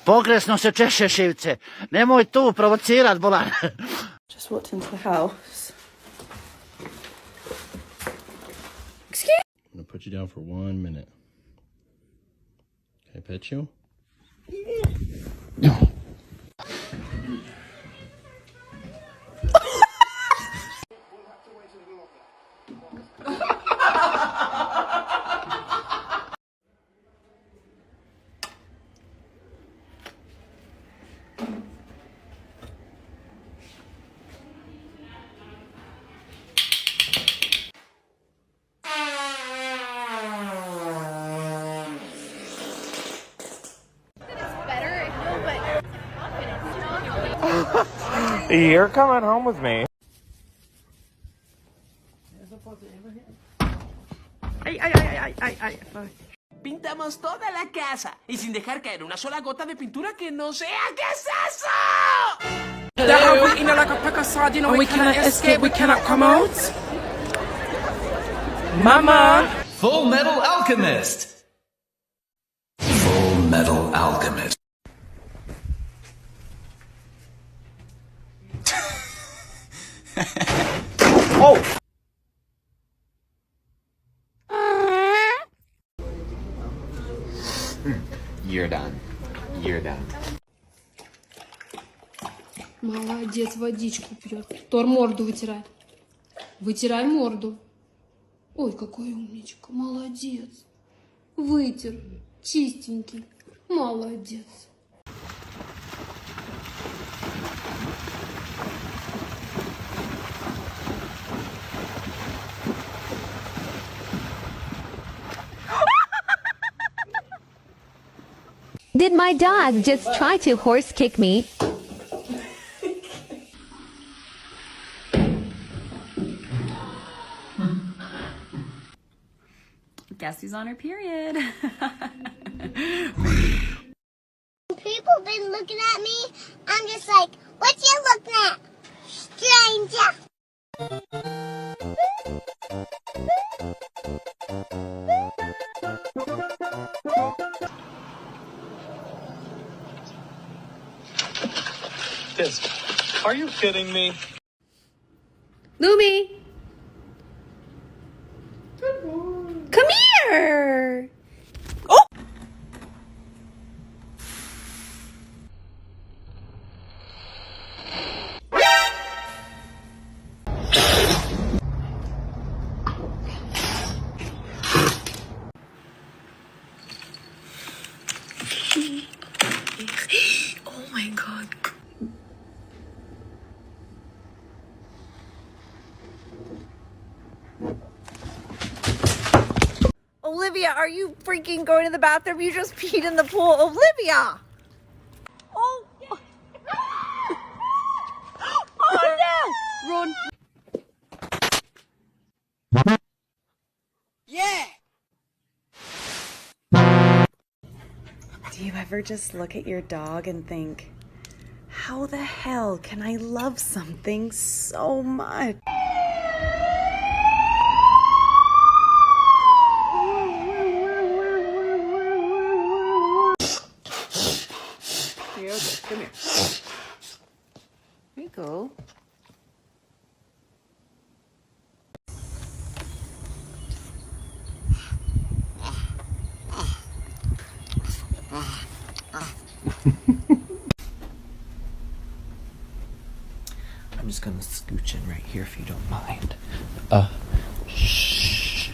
Pokresno se češe šivce. Nemoj tu provocirat, bolan. Just walked into the house. I'm gonna put you down for 1 minute. Can I pet you? No. You're coming home with me. Pintamos toda la casa y sin dejar caer una sola gota de pintura que no sea. ¿Qué es eso? And we cannot escape, we cannot come out. Mama! Full Metal Alchemist. Full Metal Alchemist. Oh! You're done. You're done. Молодец, водичку пьет. Тор, морду вытирай. Вытирай морду. Ой, какой умничка, молодец. Вытер, чистенький, молодец. Did my dog just try to horse kick me? Guess who's on her period? People been looking at me. I'm just like, what you looking at, stranger? Are you kidding me? Lumi! Come here! Oh! Oh my god. Olivia, are you freaking going to the bathroom? You just peed in the pool. Olivia! Oh! Oh no! Run! Yeah! Do you ever just look at your dog and think, how the hell can I love something so much? Come here. Here you go. I'm just gonna scooch in right here if you don't mind. Shh.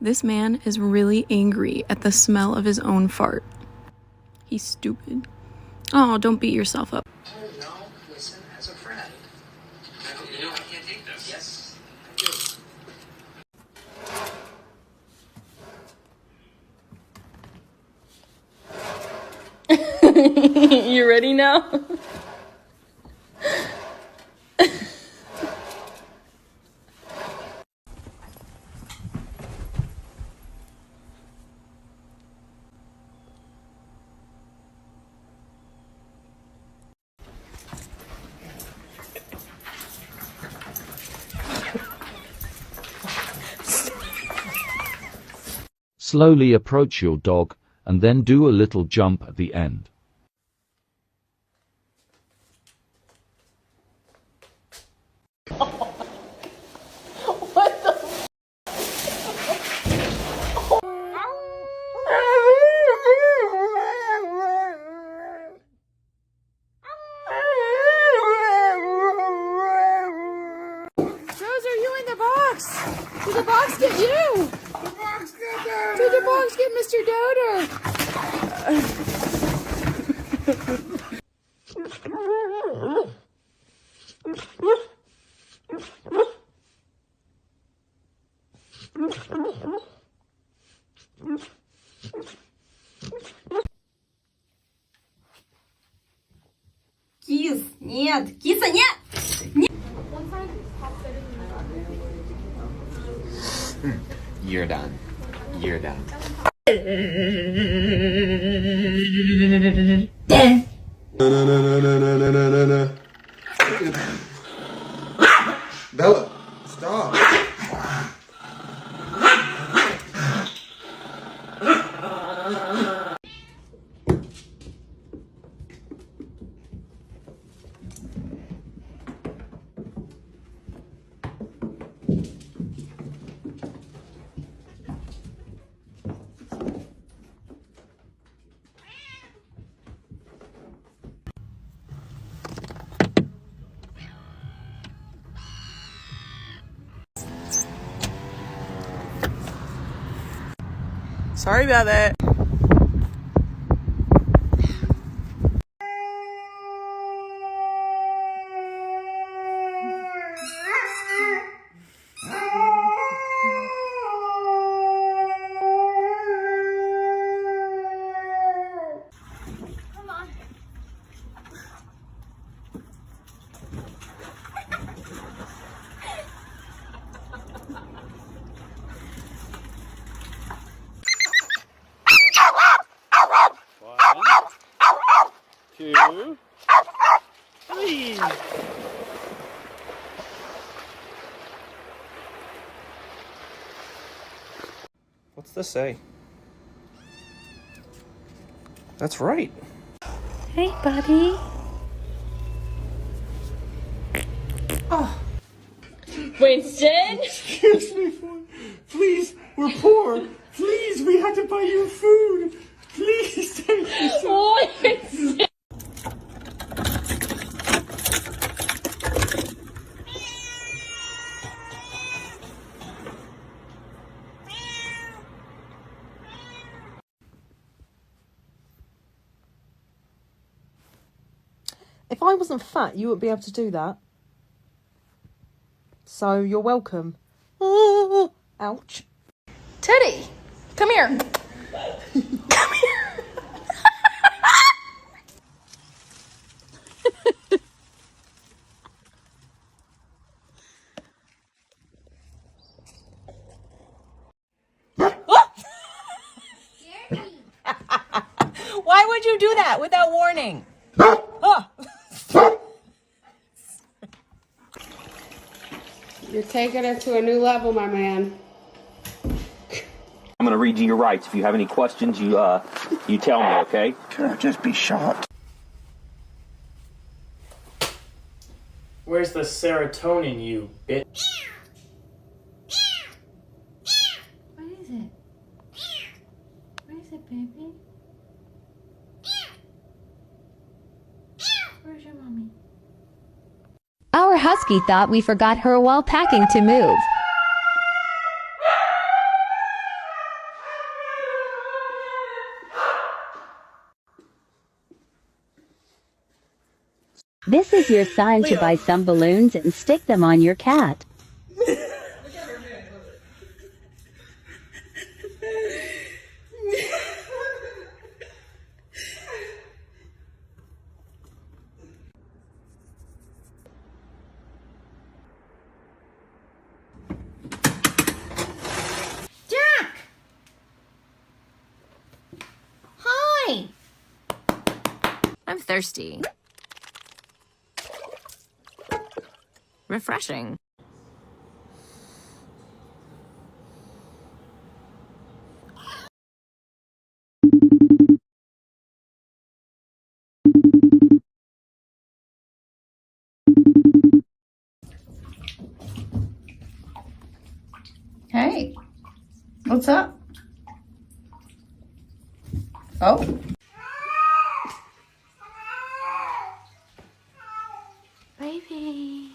This man is really angry at the smell of his own fart. He's stupid. Oh, don't beat yourself up. No, listen as a friend. You know I can't take this. Yes, I do. You ready now? Slowly approach your dog, and then do a little jump at the end. What the? Rose, are you in the box? Did the box get you? The box got down. Did the box get Mr. Doder? Кис, нет, киса, нет! You're done. You're done. No. Bella, stop. Sorry about that. Two, three. What's this say? That's right. Hey, buddy. Oh. Winston? Excuse me, please, we're poor. Please, we had to buy you food. Please take this. Winston! If I wasn't fat, you wouldn't be able to do that. So you're welcome. Oh, ouch. Teddy, come here. Come here. Why would you do that without warning? Oh. You're taking it to a new level, my man. I'm gonna read you your rights. If you have any questions, you tell me, okay? Can I just be shot? Where's the serotonin, you bitch? What is it? What is it, baby? Where's your mommy? Our husky thought we forgot her while packing to move. This is your sign to buy some balloons and stick them on your cat. Jack! Hi! I'm thirsty. Refreshing. Hey, what's up? Oh. Baby.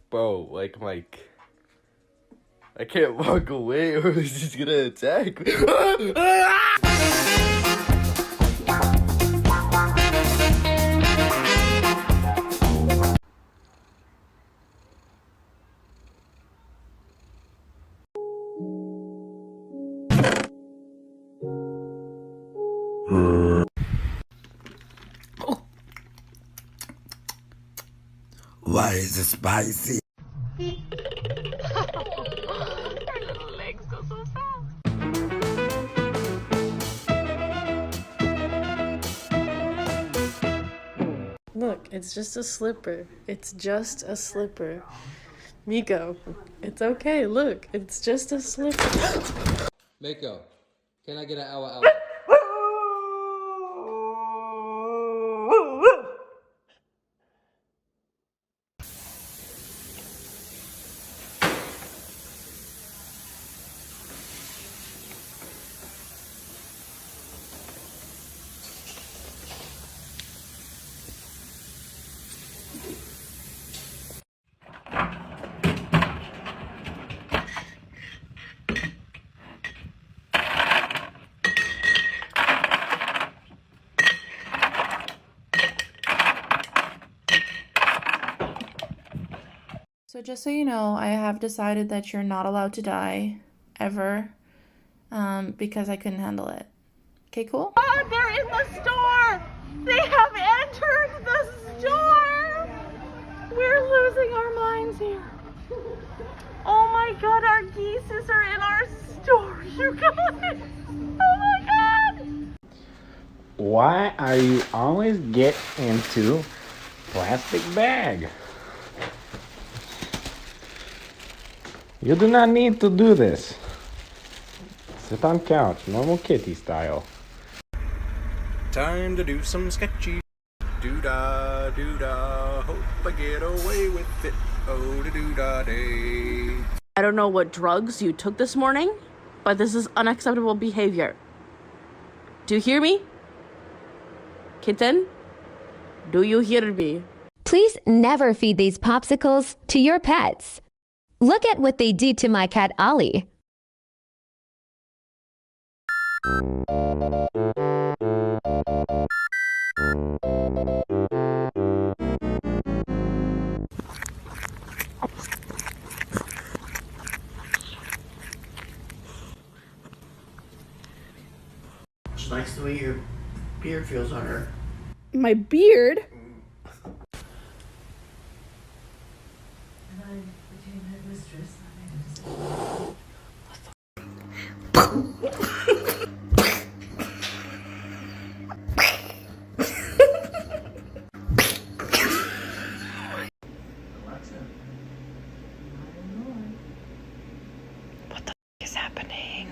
Bro, like, I can't walk away or he's just gonna attack me. Why is it spicy? Look, it's just a slipper. It's just a slipper. Miko, it's okay. Look, it's just a slipper. Mako, can I get an hour? So just so you know, I have decided that you're not allowed to die, ever, because I couldn't handle it. Okay, cool? Oh, they're in the store! They have entered the store! We're losing our minds here. Oh my god, our geeses are in our store, you guys! Oh my god! Why are you always get into plastic bag? You do not need to do this. Sit on couch, normal kitty style. Time to do some sketchy. Doo-dah, doo-dah, hope I get away with it. Oh, doo-dah day. I don't know what drugs you took this morning, but this is unacceptable behavior. Do you hear me? Kitten? Do you hear me? Please never feed these popsicles to your pets. Look at what they did to my cat Ollie. She likes the way your beard feels on her. My beard? What the is happening?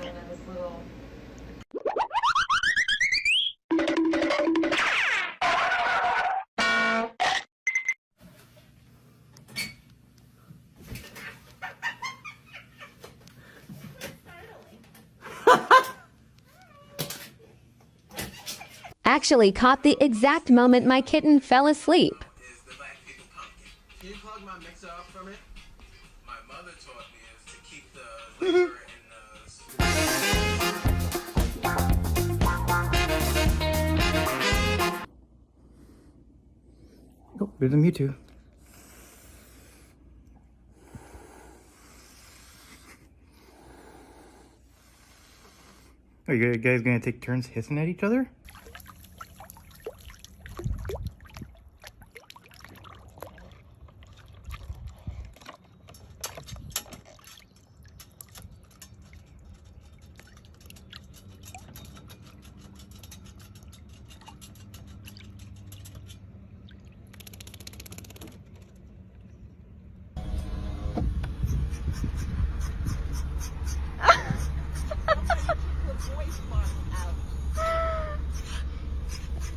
Actually caught the exact moment my kitten fell asleep. I mix it up from it? My mother taught me is to keep the liquor in Oh, here's a Mewtwo. Are you guys gonna take turns hissing at each other?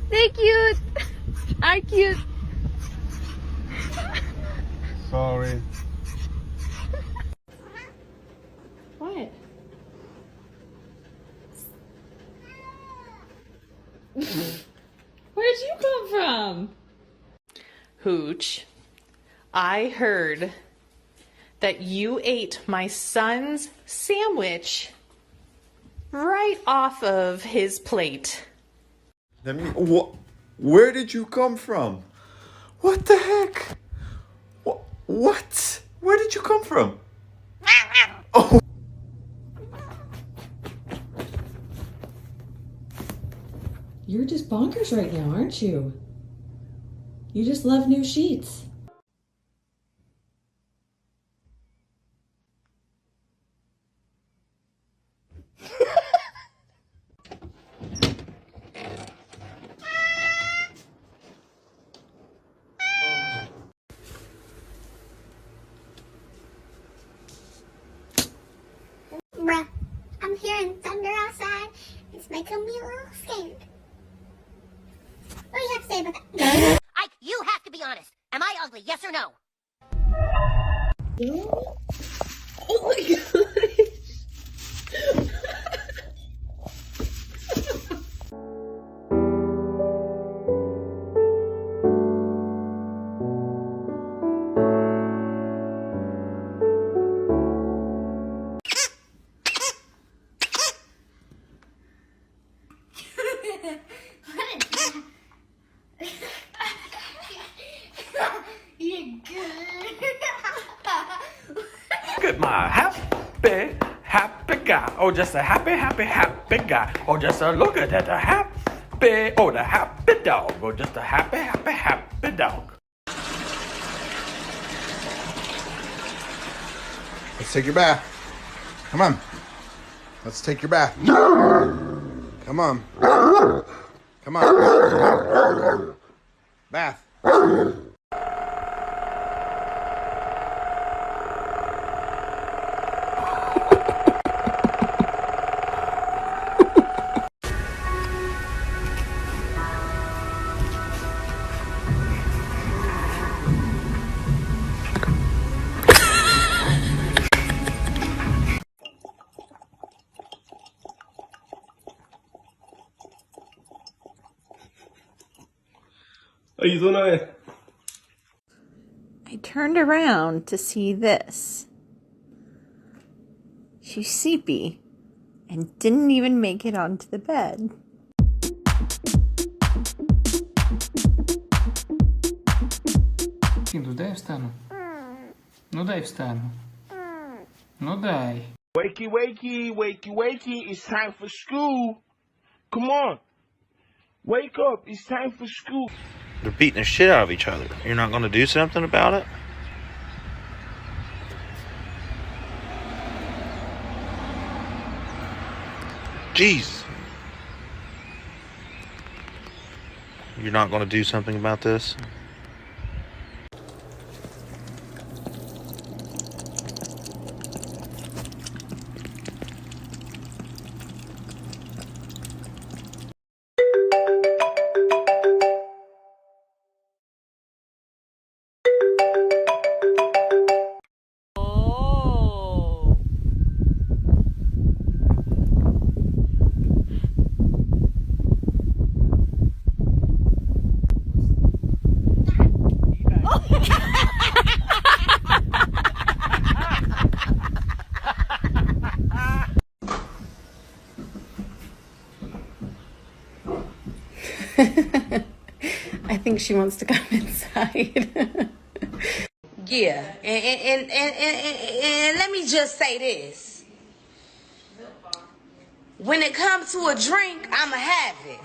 They're cute. Are cute. Sorry. What? Where'd you come from? Hooch, I heard that you ate my son's sandwich right off of his plate. Where did you come from? What the heck? What? Where did you come from? Oh. You're just bonkers right now, aren't you? You just love new sheets. Bruh, I'm hearing thunder outside. It's making me a little scared. What do you have to say about that? Ike, you have to be honest. Am I ugly, yes or no? Oh my god. Look at my happy guy. Oh, just a happy guy. Oh, just a look at that, the happy dog. Oh, just a happy dog. Let's take your bath. Come on. Let's take your bath. Come on. Come on. Bath. Ayúdame. I turned around to see this. She's sleepy and didn't even make it onto the bed. Quinto, дай встану. Ну дай встану. Ну дай. Wakey, wakey, wakey, wakey, it's time for school. Come on. Wake up, it's time for school. They're beating the shit out of each other. You're not going to do something about it? Jeez. You're not going to do something about this? I think she wants to come inside. Yeah, and let me just say this. When it comes to a drink, I'ma have it.